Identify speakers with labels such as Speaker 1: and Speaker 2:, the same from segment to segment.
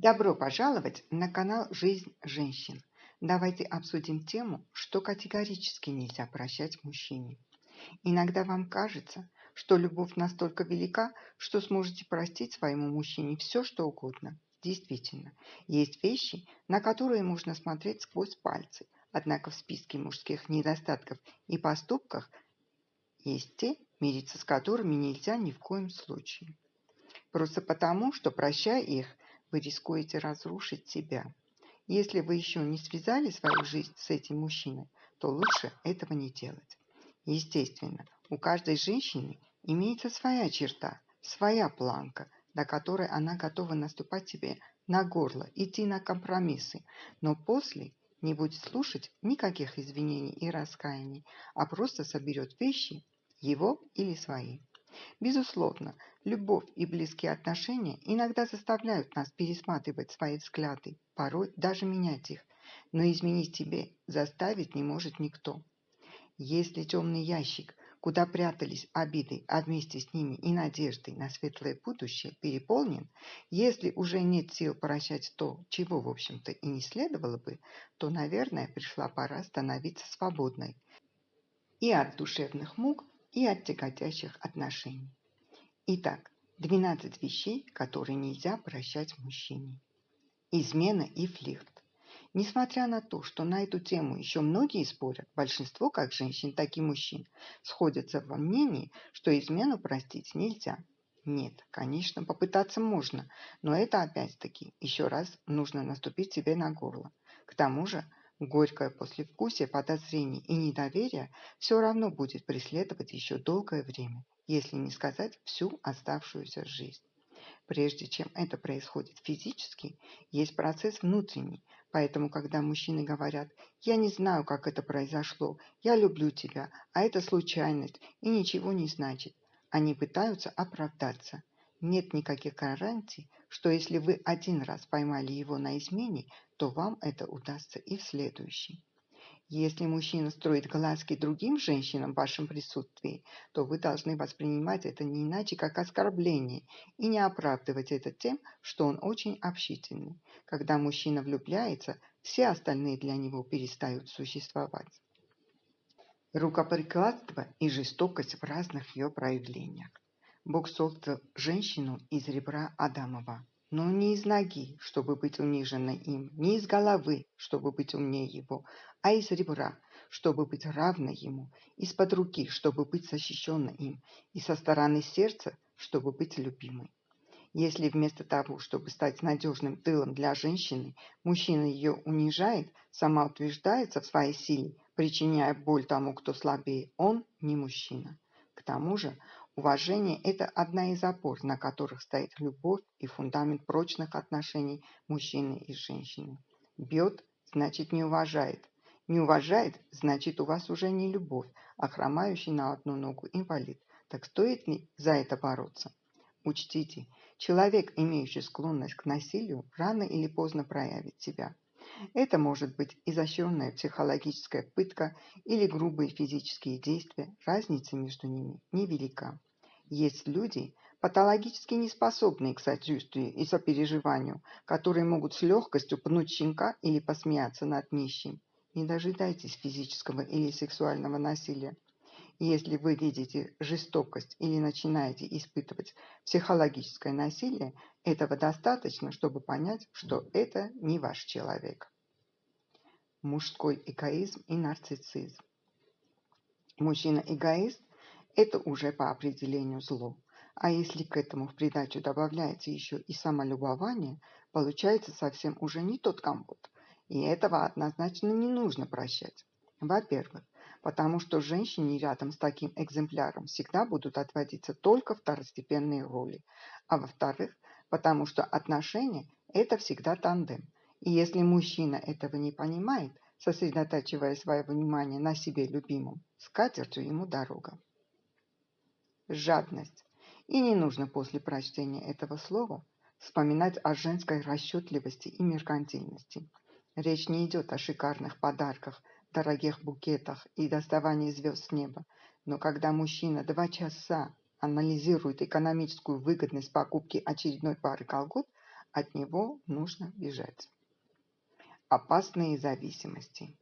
Speaker 1: Добро пожаловать на канал «Жизнь женщин». Давайте обсудим тему, что категорически нельзя прощать мужчине. Иногда вам кажется, что любовь настолько велика, что сможете простить своему мужчине все, что угодно. Действительно, есть вещи, на которые можно смотреть сквозь пальцы, однако в списке мужских недостатков и поступках есть те, мириться с которыми нельзя ни в коем случае. Просто потому, что, прощая их, вы рискуете разрушить себя. Если вы еще не связали свою жизнь с этим мужчиной, то лучше этого не делать. Естественно, у каждой женщины имеется своя черта, своя планка, до которой она готова наступать себе на горло, идти на компромиссы, но после не будет слушать никаких извинений и раскаяний, а просто соберет вещи, его или свои. Безусловно, любовь и близкие отношения иногда заставляют нас пересматривать свои взгляды, порой даже менять их, но изменить тебе заставить не может никто. Если темный ящик, куда прятались обиды, а вместе с ними и надежды на светлое будущее, переполнен, если уже нет сил прощать то, чего, в общем-то, и не следовало бы, то, наверное, пришла пора становиться свободной и от душевных мук, и от тяготящих отношений. Итак, 12 вещей, которые нельзя прощать мужчине. Измена и флирт. Несмотря на то, что на эту тему еще многие спорят, большинство как женщин, так и мужчин сходятся во мнении, что измену простить нельзя. Нет, конечно, попытаться можно, но это опять-таки еще раз нужно наступить себе на горло. К тому же горькое послевкусие подозрений и недоверия все равно будет преследовать еще долгое время, если не сказать всю оставшуюся жизнь. Прежде чем это происходит физически, есть процесс внутренний. Поэтому, когда мужчины говорят «я не знаю, как это произошло, я люблю тебя, а это случайность и ничего не значит», они пытаются оправдаться. Нет никаких гарантий, что если вы один раз поймали его на измене, то вам это удастся и в следующий. Если мужчина строит глазки другим женщинам в вашем присутствии, то вы должны воспринимать это не иначе, как оскорбление, и не оправдывать это тем, что он очень общительный. Когда мужчина влюбляется, все остальные для него перестают существовать. Рукоприкладство и жестокость в разных ее проявлениях. Бог создал женщину из ребра Адамова, но не из ноги, чтобы быть униженной им, не из головы, чтобы быть умнее его, а из ребра, чтобы быть равной ему, из-под руки, чтобы быть защищенной им, и со стороны сердца, чтобы быть любимой. Если вместо того, чтобы стать надежным тылом для женщины, мужчина ее унижает, самоутверждается в своей силе, причиняя боль тому, кто слабее, он не мужчина. К тому же, уважение – это одна из опор, на которых стоит любовь и фундамент прочных отношений мужчины и женщины. Бьет – значит не уважает. Не уважает – значит у вас уже не любовь, а хромающий на одну ногу инвалид. Так стоит ли за это бороться? Учтите, человек, имеющий склонность к насилию, рано или поздно проявит себя. Это может быть изощренная психологическая пытка или грубые физические действия, разница между ними невелика. Есть люди, патологически неспособные к сочувствию и сопереживанию, которые могут с легкостью пнуть щенка или посмеяться над нищим. Не дожидайтесь физического или сексуального насилия. Если вы видите жестокость или начинаете испытывать психологическое насилие, этого достаточно, чтобы понять, что это не ваш человек. Мужской эгоизм и нарциссизм. Мужчина-эгоист – это уже по определению зло. А если к этому в придачу добавляется еще и самолюбование, получается совсем уже не тот компот. И этого однозначно не нужно прощать. Во-первых, потому что женщине рядом с таким экземпляром всегда будут отводиться только второстепенные роли. А во-вторых, потому что отношения – это всегда тандем. И если мужчина этого не понимает, сосредотачивая свое внимание на себе любимом, с катертью ему дорога. Жадность. И не нужно после прочтения этого слова вспоминать о женской расчетливости и меркантильности. Речь не идет о шикарных подарках, дорогих букетах и доставании звезд с неба. Но когда мужчина 2 часа анализирует экономическую выгодность покупки очередной пары колгот, От него нужно бежать. Опасные зависимости.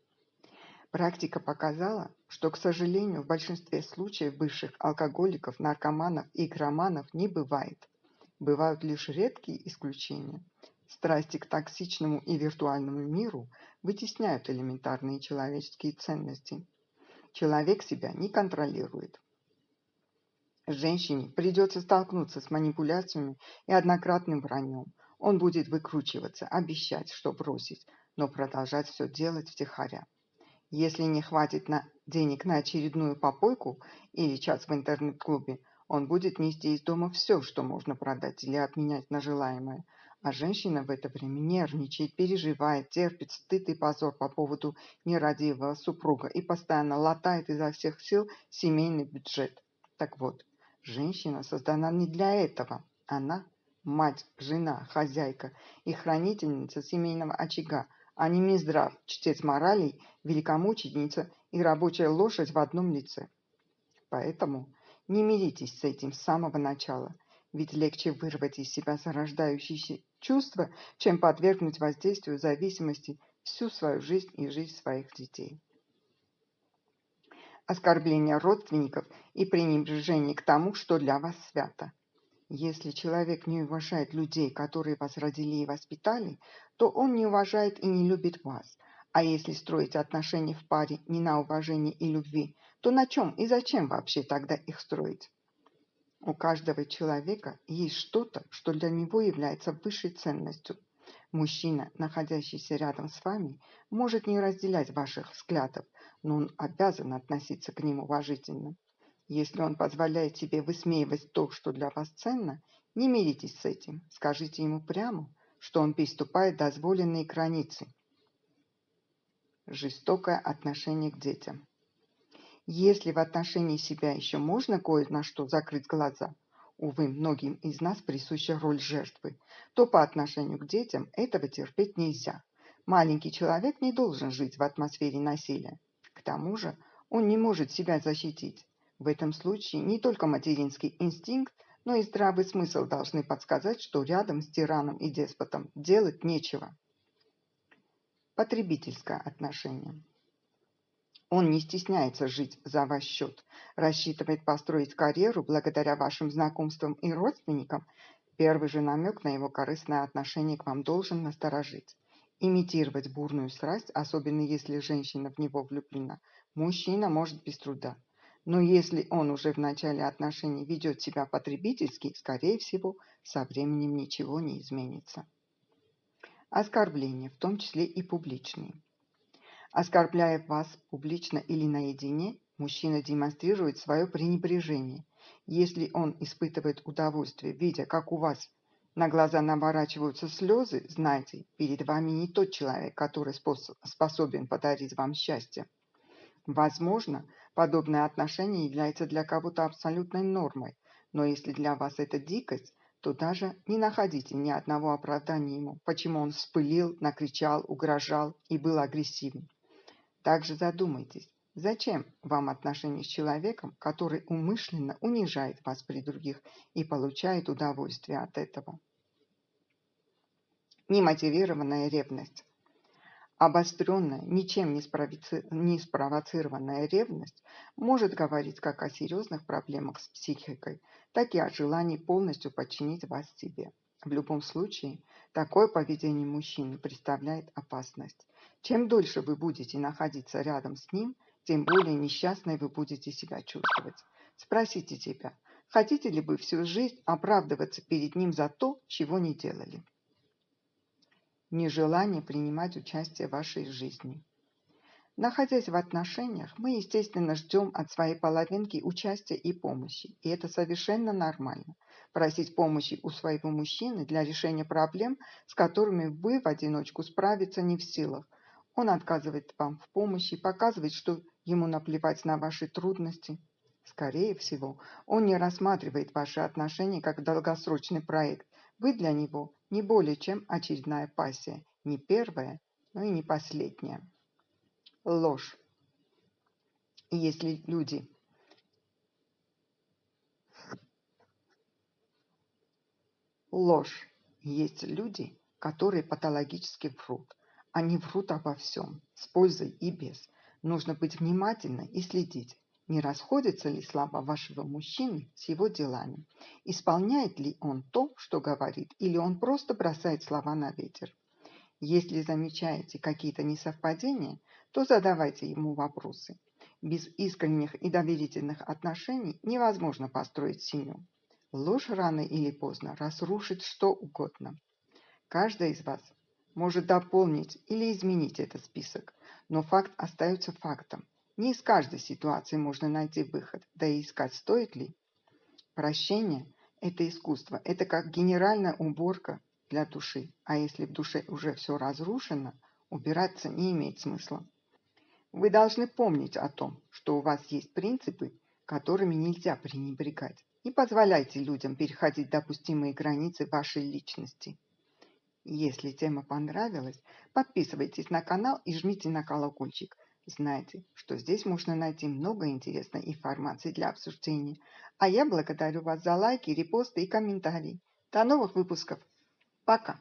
Speaker 1: Практика показала, что, к сожалению, в большинстве случаев бывших алкоголиков, наркоманов и игроманов не бывает. Бывают лишь редкие исключения. Страсти к токсичному и виртуальному миру вытесняют элементарные человеческие ценности. Человек себя не контролирует. Женщине придется столкнуться с манипуляциями и однократным враньем. Он будет выкручиваться, обещать, что бросить, но продолжать все делать втихаря. Если не хватит денег на очередную попойку или час в интернет-клубе, он будет нести из дома все, что можно продать или обменять на желаемое. А женщина в это время нервничает, переживает, терпит стыд и позор по поводу нерадивого супруга и постоянно латает изо всех сил семейный бюджет. Так вот, женщина создана не для этого. Она мать, жена, хозяйка и хранительница семейного очага, а не Минздрав, чтец моралей, великомученица и рабочая лошадь в одном лице. Поэтому не миритесь с этим с самого начала, ведь легче вырвать из себя зарождающиеся чувства, чем подвергнуть воздействию зависимости всю свою жизнь и жизнь своих детей. Оскорбление родственников и пренебрежение к тому, что для вас свято. Если человек не уважает людей, которые вас родили и воспитали, то он не уважает и не любит вас. А если строить отношения в паре не на уважении и любви, то на чем и зачем вообще тогда их строить? У каждого человека есть что-то, что для него является высшей ценностью. Мужчина, находящийся рядом с вами, может не разделять ваших взглядов, но он обязан относиться к ним уважительно. Если он позволяет себе высмеивать то, что для вас ценно, не миритесь с этим. Скажите ему прямо, что он переступает дозволенные границы. Жестокое отношение к детям. Если в отношении себя еще можно кое на что закрыть глаза, увы, многим из нас присуща роль жертвы, то по отношению к детям этого терпеть нельзя. Маленький человек не должен жить в атмосфере насилия. К тому же он не может себя защитить. В этом случае не только материнский инстинкт, но и здравый смысл должны подсказать, что рядом с тираном и деспотом делать нечего. Потребительское отношение. Он не стесняется жить за ваш счет, рассчитывает построить карьеру благодаря вашим знакомствам и родственникам. Первый же намек на его корыстное отношение к вам должен насторожить. Имитировать бурную страсть, особенно если женщина в него влюблена, мужчина может без труда. Но если он уже в начале отношений ведет себя потребительски, скорее всего, со временем ничего не изменится. Оскорбления, в том числе и публичные. Оскорбляя вас публично или наедине, мужчина демонстрирует свое пренебрежение. Если он испытывает удовольствие, видя, как у вас на глаза наворачиваются слезы, знайте, перед вами не тот человек, который способен подарить вам счастье. Возможно, подобное отношение является для кого-то абсолютной нормой, но если для вас это дикость, то даже не находите ни одного оправдания ему, почему он вспылил, накричал, угрожал и был агрессивен. Также задумайтесь, зачем вам отношения с человеком, который умышленно унижает вас при других и получает удовольствие от этого. Немотивированная ревность. Обостренная, ничем не спровоцированная ревность может говорить как о серьезных проблемах с психикой, так и о желании полностью подчинить вас себе. В любом случае, такое поведение мужчины представляет опасность. Чем дольше вы будете находиться рядом с ним, тем более несчастной вы будете себя чувствовать. Спросите себя, хотите ли вы всю жизнь оправдываться перед ним за то, чего не делали? Нежелание принимать участие в вашей жизни. Находясь в отношениях, мы, естественно, ждем от своей половинки участия и помощи, и это совершенно нормально. Просить помощи у своего мужчины для решения проблем, с которыми вы в одиночку справиться не в силах. Он отказывает вам в помощи, показывает, что ему наплевать на ваши трудности. Скорее всего, он не рассматривает ваши отношения как долгосрочный проект. Вы для него не более чем очередная пассия, не первая, но и не последняя. Ложь. Если люди ложь. Есть люди, которые патологически врут. Они врут обо всем, с пользой и без. Нужно быть внимательной и следить, не расходятся ли слова вашего мужчины с его делами, исполняет ли он то, что говорит, или он просто бросает слова на ветер. Если замечаете какие-то несовпадения, то задавайте ему вопросы. Без искренних и доверительных отношений невозможно построить семью. Ложь рано или поздно разрушит что угодно. Каждый из вас может дополнить или изменить этот список, но факт остается фактом. Не из каждой ситуации можно найти выход, да и искать стоит ли. Прощение– это искусство, это как генеральная уборка для души, а если в душе уже все разрушено, убираться не имеет смысла. Вы должны помнить о том, что у вас есть принципы, которыми нельзя пренебрегать. Не позволяйте людям переходить допустимые границы вашей личности. Если тема понравилась, подписывайтесь на канал и жмите на колокольчик. Знайте, что здесь можно найти много интересной информации для обсуждения. А я благодарю вас за лайки, репосты и комментарии. До новых выпусков. Пока!